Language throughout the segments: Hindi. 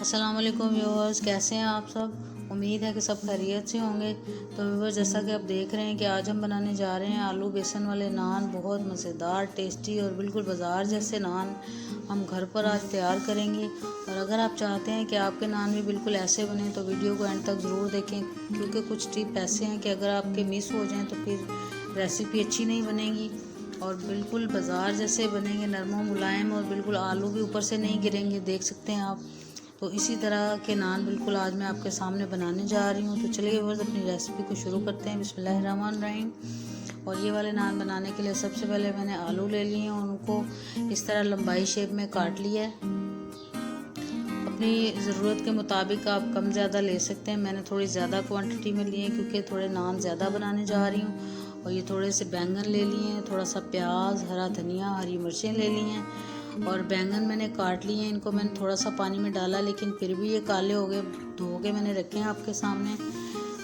अस्सलाम वालेकुम व्यूअर्स, कैसे हैं आप सब। उम्मीद है कि सब खैरियत से होंगे। तो व्यूअर्स, जैसा कि आप देख रहे हैं कि आज हम बनाने जा रहे हैं आलू बेसन वाले नान। बहुत मज़ेदार, टेस्टी और बिल्कुल बाज़ार जैसे नान हम घर पर आज तैयार करेंगे। और अगर आप चाहते हैं कि आपके नान भी बिल्कुल ऐसे बने तो वीडियो को एंड तक ज़रूर देखें, क्योंकि कुछ टिप ऐसे हैं कि अगर आपके मिस हो जाएँ तो फिर रेसिपी अच्छी नहीं बनेगी और बिल्कुल बाज़ार जैसे बनेंगे, नरम मुलायम, और बिल्कुल आलू भी ऊपर से नहीं गिरेंगे। देख सकते हैं आप। तो इसी तरह के नान बिल्कुल आज मैं आपके सामने बनाने जा रही हूँ। तो चलिए व्यूअर्स, अपनी रेसिपी को शुरू करते हैं। बिस्मिल्लाहिर्रहमानिर्रहीम। और ये वाले नान बनाने के लिए सबसे पहले मैंने आलू ले लिए हैं और उनको इस तरह लंबाई शेप में काट लिया है। अपनी ज़रूरत के मुताबिक आप कम ज़्यादा ले सकते हैं। मैंने थोड़ी ज़्यादा क्वांटिटी में लिए हैं क्योंकि थोड़े नान ज़्यादा बनाने जा रही हूँ। और ये थोड़े से बैंगन ले लिए हैं, थोड़ा सा प्याज, हरा धनिया, हरी मिर्चें ले ली हैं। और बैंगन मैंने काट लिए हैं। इनको मैंने थोड़ा सा पानी में डाला, लेकिन फिर भी ये काले हो गए। धो के मैंने रखे हैं आपके सामने।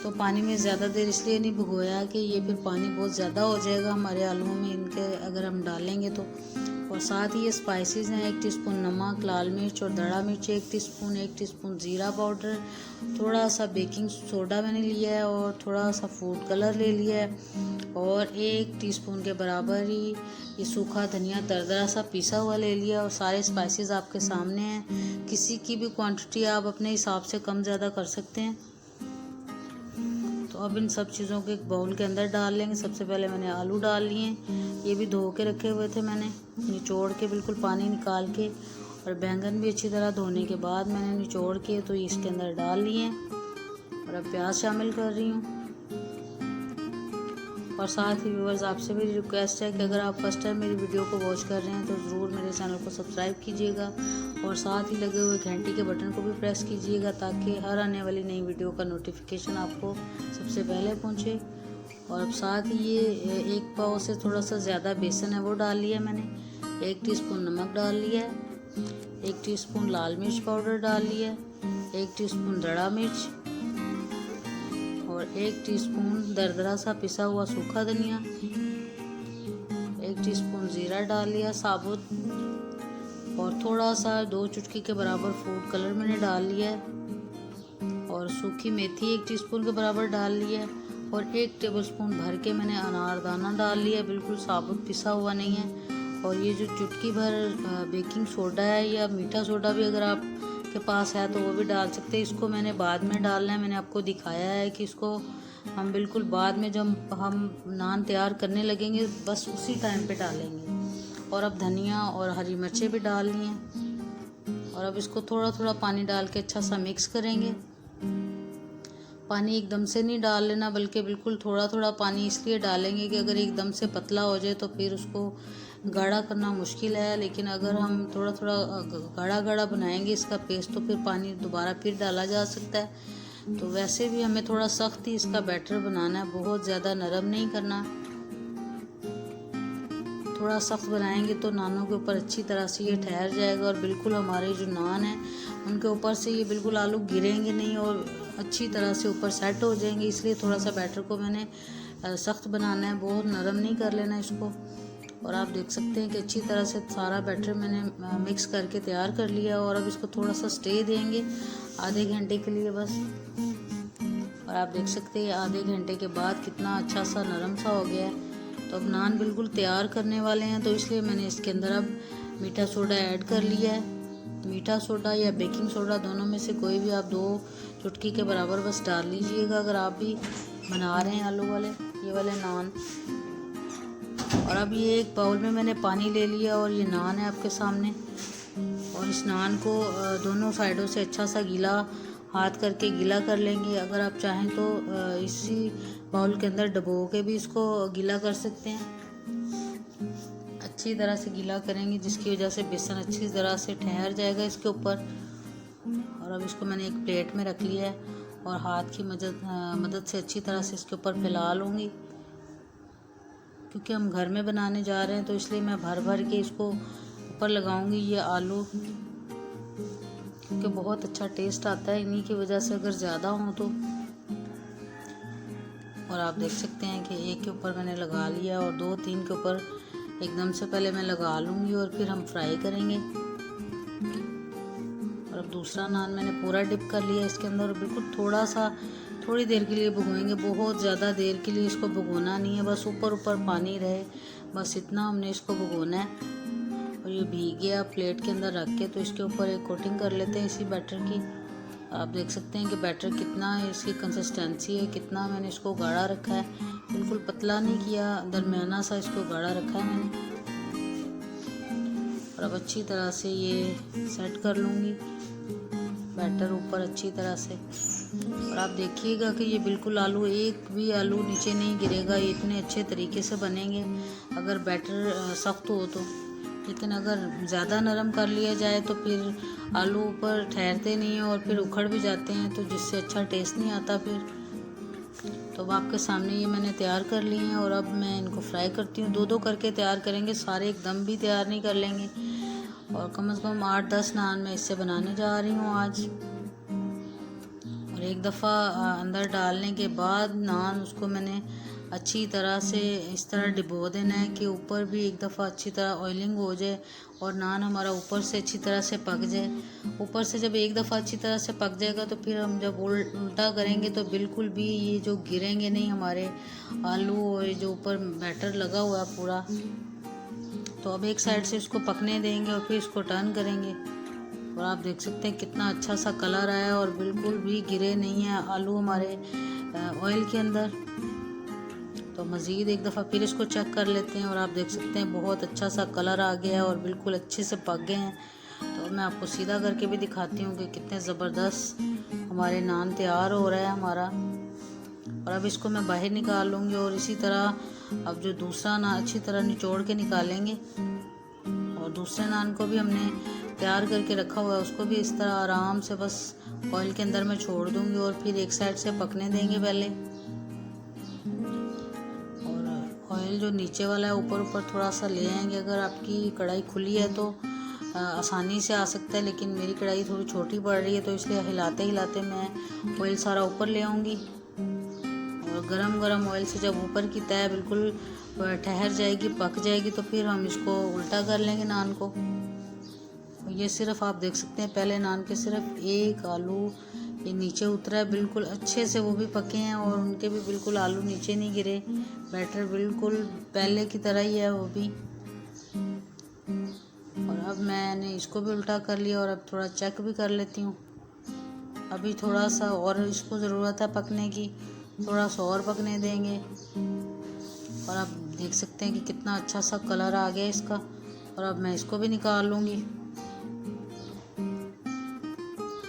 तो पानी में ज़्यादा देर इसलिए नहीं भिगोया कि ये फिर पानी बहुत ज़्यादा हो जाएगा हमारे आलूओं में इनके, अगर हम डालेंगे तो। और साथ ही ये स्पाइसेस हैं, 1 टीस्पून नमक, लाल मिर्च और दड़ा मिर्च 1 टीस्पून ज़ीरा पाउडर, थोड़ा सा बेकिंग सोडा मैंने लिया है और थोड़ा सा फूड कलर ले लिया है। और 1 टीस्पून के बराबर ही ये सूखा धनिया दरदरा सा पिसा हुआ ले लिया। और सारे स्पाइसेस आपके सामने हैं। किसी की भी क्वांटिटी आप अपने हिसाब से कम ज़्यादा कर सकते हैं। तो अब इन सब चीज़ों को एक बाउल के अंदर डाल लेंगे। सबसे पहले मैंने आलू डाल लिए हैं। ये भी धो के रखे हुए थे मैंने, निचोड़ के बिल्कुल पानी निकाल के। और बैंगन भी अच्छी तरह धोने के बाद मैंने निचोड़ के तो इसके अंदर डाल लिए। और अब प्याज शामिल कर रही हूँ। और साथ ही व्यूअर्स, आपसे मेरी रिक्वेस्ट है कि अगर आप फर्स्ट टाइम मेरी वीडियो को वॉच कर रहे हैं तो ज़रूर मेरे चैनल को सब्सक्राइब कीजिएगा और साथ ही लगे हुए घंटी के बटन को भी प्रेस कीजिएगा, ताकि हर आने वाली नई वीडियो का नोटिफिकेशन आपको सबसे पहले पहुंचे। और अब साथ ही ये 1 पाव से थोड़ा सा ज़्यादा बेसन है वो डाल लिया मैंने। 1 टीस्पून नमक डाल लिया है। 1 टीस्पून लाल मिर्च पाउडर डाल लिया है। 1 टीस्पून दड़ा मिर्च और 1 टीस्पून दरदरा सा पिसा हुआ सूखा धनिया। 1 टीस्पून जीरा डाल लिया साबुत। और थोड़ा सा 2 चुटकी के बराबर फूड कलर मैंने डाल लिया है। और सूखी मेथी 1 टीस्पून के बराबर डाल लिया है। और 1 टेबलस्पून भर के मैंने अनारदाना डाल लिया, बिल्कुल साबुत पिसा हुआ नहीं है। और ये जो चुटकी भर बेकिंग सोडा है या मीठा सोडा भी अगर आप के पास है तो वो भी डाल सकते हैं। इसको मैंने बाद में डालना है। मैंने आपको दिखाया है कि इसको हम बिल्कुल बाद में जब हम नान तैयार करने लगेंगे बस उसी टाइम पे डालेंगे। और अब धनिया और हरी मिर्चें भी डाल ली हैं। और अब इसको थोड़ा थोड़ा पानी डाल के अच्छा सा मिक्स करेंगे। पानी एकदम से नहीं डाल लेना, बल्कि बिल्कुल थोड़ा थोड़ा पानी इसलिए डालेंगे कि अगर एकदम से पतला हो जाए तो फिर उसको गाढ़ा करना मुश्किल है। लेकिन अगर हम थोड़ा थोड़ा गाढ़ा गाढ़ा बनाएंगे इसका पेस्ट तो फिर पानी दोबारा फिर डाला जा सकता है। तो वैसे भी हमें थोड़ा सख्त ही इसका बैटर बनाना है, बहुत ज़्यादा नरम नहीं करना। थोड़ा सख्त बनाएंगे तो नानों के ऊपर अच्छी तरह से ये ठहर जाएगा और बिल्कुल हमारे जो नान हैं उनके ऊपर से ये बिल्कुल आलू गिरेंगे नहीं और अच्छी तरह से ऊपर सेट हो जाएंगे। इसलिए थोड़ा सा बैटर को मैंने सख्त बनाना है, बहुत नरम नहीं कर लेना इसको। और आप देख सकते हैं कि अच्छी तरह से सारा बैटर मैंने मिक्स करके तैयार कर लिया। और अब इसको थोड़ा सा स्टे देंगे आधे घंटे के लिए बस। और आप देख सकते हैं आधे घंटे के बाद कितना अच्छा सा नरम सा हो गया है। तो अब नान बिल्कुल तैयार करने वाले हैं, तो इसलिए मैंने इसके अंदर अब मीठा सोडा ऐड कर लिया है। मीठा सोडा या बेकिंग सोडा दोनों में से कोई भी आप 2 चुटकी के बराबर बस डाल लीजिएगा अगर आप भी बना रहे हैं आलू वाले ये वाले नान। और अब ये एक बाउल में मैंने पानी ले लिया और ये नान है आपके सामने। और इस नान को दोनों साइडों से अच्छा सा गीला हाथ करके गीला कर लेंगे। अगर आप चाहें तो इसी बाउल के अंदर डुबो के भी इसको गीला कर सकते हैं। अच्छी तरह से गीला करेंगे जिसकी वजह से बेसन अच्छी तरह से ठहर जाएगा इसके ऊपर। और अब इसको मैंने एक प्लेट में रख लिया है और हाथ की मदद से अच्छी तरह से इसके ऊपर फैला लूँगी, क्योंकि हम घर में बनाने जा रहे हैं तो इसलिए मैं भर भर के इसको ऊपर लगाऊंगी ये आलू, क्योंकि बहुत अच्छा टेस्ट आता है इन्हीं की वजह से अगर ज़्यादा हो तो। और आप देख सकते हैं कि एक के ऊपर मैंने लगा लिया और 2-3 के ऊपर एकदम से पहले मैं लगा लूँगी और फिर हम फ्राई करेंगे। और अब दूसरा नान मैंने पूरा डिप कर लिया इसके अंदर और बिल्कुल थोड़ी देर के लिए भिगोएंगे। बहुत ज़्यादा देर के लिए इसको भिगोना नहीं है, बस ऊपर ऊपर पानी रहे, बस इतना हमने इसको भिगोना है। और ये भीग गया प्लेट के अंदर रख के, तो इसके ऊपर एक कोटिंग कर लेते हैं इसी बैटर की। आप देख सकते हैं कि बैटर कितना है, इसकी कंसिस्टेंसी है, कितना मैंने इसको गाढ़ा रखा है। बिल्कुल पतला नहीं किया, दरमियाना सा इसको गाढ़ा रखा है मैंने। और अब अच्छी तरह से ये सेट कर लूँगी बैटर ऊपर अच्छी तरह से। और आप देखिएगा कि ये बिल्कुल एक भी आलू नीचे नहीं गिरेगा, ये इतने अच्छे तरीके से बनेंगे अगर बैटर सख्त हो तो। लेकिन अगर ज़्यादा नरम कर लिया जाए तो फिर आलू ऊपर ठहरते नहीं हैं और फिर उखड़ भी जाते हैं, तो जिससे अच्छा टेस्ट नहीं आता फिर। तो अब आपके सामने ये मैंने तैयार कर लिए हैं और अब मैं इनको फ्राई करती हूँ। दो करके तैयार करेंगे, सारे एकदम भी तैयार नहीं कर लेंगे। और कम से कम 8-10 नान मैं इससे बनाने जा रही हूँ आज। और एक दफ़ा अंदर डालने के बाद नान उसको मैंने अच्छी तरह से इस तरह डिबो देना है कि ऊपर भी एक दफ़ा अच्छी तरह ऑयलिंग हो जाए और नान हमारा ऊपर से अच्छी तरह से पक जाए। ऊपर से जब एक दफ़ा अच्छी तरह से पक जाएगा तो फिर हम जब उल्टा करेंगे तो बिल्कुल भी ये जो गिरेंगे नहीं हमारे आलू, और ये जो ऊपर बैटर लगा हुआ है पूरा। तो अब एक साइड से इसको पकने देंगे और फिर इसको टर्न करेंगे। और आप देख सकते हैं कितना अच्छा सा कलर आया और बिल्कुल भी गिरे नहीं है आलू हमारे ऑयल के अंदर। तो मज़ीद एक दफ़ा फिर इसको चेक कर लेते हैं और आप देख सकते हैं बहुत अच्छा सा कलर आ गया है और बिल्कुल अच्छे से पक गए हैं। तो मैं आपको सीधा करके भी दिखाती हूँ कि कितने ज़बरदस्त हमारे नान तैयार हो रहा है हमारा। और अब इसको मैं बाहर निकाल लूँगी और इसी तरह अब जो दूसरा नान अच्छी तरह निचोड़ के निकालेंगे। और दूसरे नान को भी हमने तैयार करके रखा हुआ है, उसको भी इस तरह आराम से बस ऑयल के अंदर मैं छोड़ दूँगी और फिर एक साइड से पकने देंगे पहले। ऑयल जो नीचे वाला है ऊपर थोड़ा सा ले आएंगे। अगर आपकी कढ़ाई खुली है तो आसानी से आ सकता है, लेकिन मेरी कढ़ाई थोड़ी छोटी पड़ रही है तो इसलिए हिलाते हिलाते मैं ऑयल सारा ऊपर ले आऊँगी। और गरम ऑयल से जब ऊपर की तह बिल्कुल ठहर जाएगी, पक जाएगी, तो फिर हम इसको उल्टा कर लेंगे नान को। ये सिर्फ आप देख सकते हैं पहले नान के सिर्फ एक आलू ये नीचे उतरा है बिल्कुल अच्छे से, वो भी पके हैं और उनके भी बिल्कुल आलू नीचे नहीं गिरे। बैटर बिल्कुल पहले की तरह ही है वो भी। और अब मैंने इसको भी उल्टा कर लिया और अब थोड़ा चेक भी कर लेती हूँ। अभी थोड़ा सा और इसको ज़रूरत है पकने की, थोड़ा सा और पकने देंगे। और आप देख सकते हैं कि कितना अच्छा सा कलर आ गया इसका। और अब मैं इसको भी निकाल लूँगी।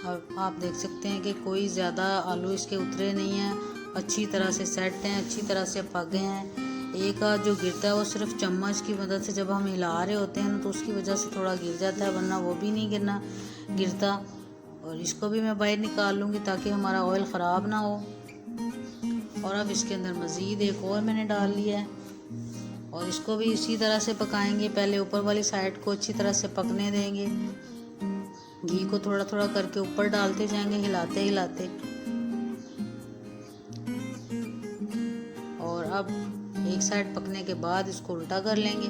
अब आप देख सकते हैं कि कोई ज़्यादा आलू इसके उतरे नहीं हैं, अच्छी तरह से सेट हैं, अच्छी तरह से पक गए हैं। एक आध जो गिरता है वो सिर्फ चम्मच की मदद से जब हम हिला रहे होते हैं तो उसकी वजह से थोड़ा गिर जाता है, वरना वो भी नहीं गिरता। और इसको भी मैं बाहर निकाल लूँगी ताकि हमारा ऑयल ख़राब ना हो। और अब इसके अंदर मज़ीद एक और मैंने डाल लिया है और इसको भी इसी तरह से पकाएंगे। पहले ऊपर वाली साइड को अच्छी तरह से पकने देंगे, घी को थोड़ा थोड़ा करके ऊपर डालते जाएंगे हिलाते हिलाते। और अब एक साइड पकने के बाद इसको उल्टा कर लेंगे।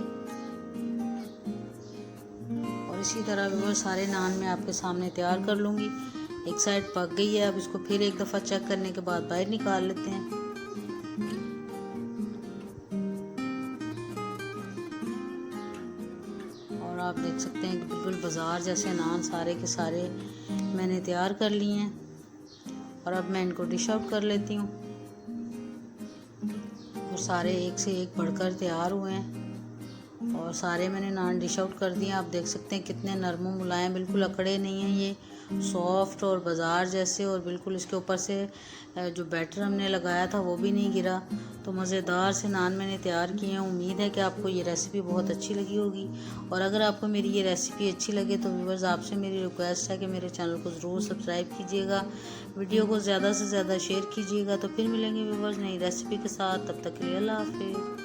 और इसी तरह वो सारे नान मैं आपके सामने तैयार कर लूँगी। एक साइड पक गई है, अब इसको फिर एक दफ़ा चेक करने के बाद बाहर निकाल लेते हैं। और आप देख सकते हैं कि बिल्कुल बाज़ार जैसे नान सारे के सारे मैंने तैयार कर लिए हैं। और अब मैं इनको डिश आउट कर लेती हूँ। और सारे एक से एक बढ़कर तैयार हुए हैं और सारे मैंने नान डिश आउट कर दिए। आप देख सकते हैं कितने नरम मुलायम, बिल्कुल अकड़े नहीं हैं, ये सॉफ्ट और बाज़ार जैसे। और बिल्कुल इसके ऊपर से जो बैटर हमने लगाया था वो भी नहीं गिरा। तो मज़ेदार से नान मैंने तैयार किए हैं। उम्मीद है कि आपको ये रेसिपी बहुत अच्छी लगी होगी। और अगर आपको मेरी ये रेसिपी अच्छी लगे तो व्यूअर्स आपसे मेरी रिक्वेस्ट है कि मेरे चैनल को ज़रूर सब्सक्राइब कीजिएगा, वीडियो को ज़्यादा से ज़्यादा शेयर कीजिएगा। तो फिर मिलेंगे व्यूअर्स नई रेसिपी के साथ, तब तक के लिए अल्लाह हाफ़िज़।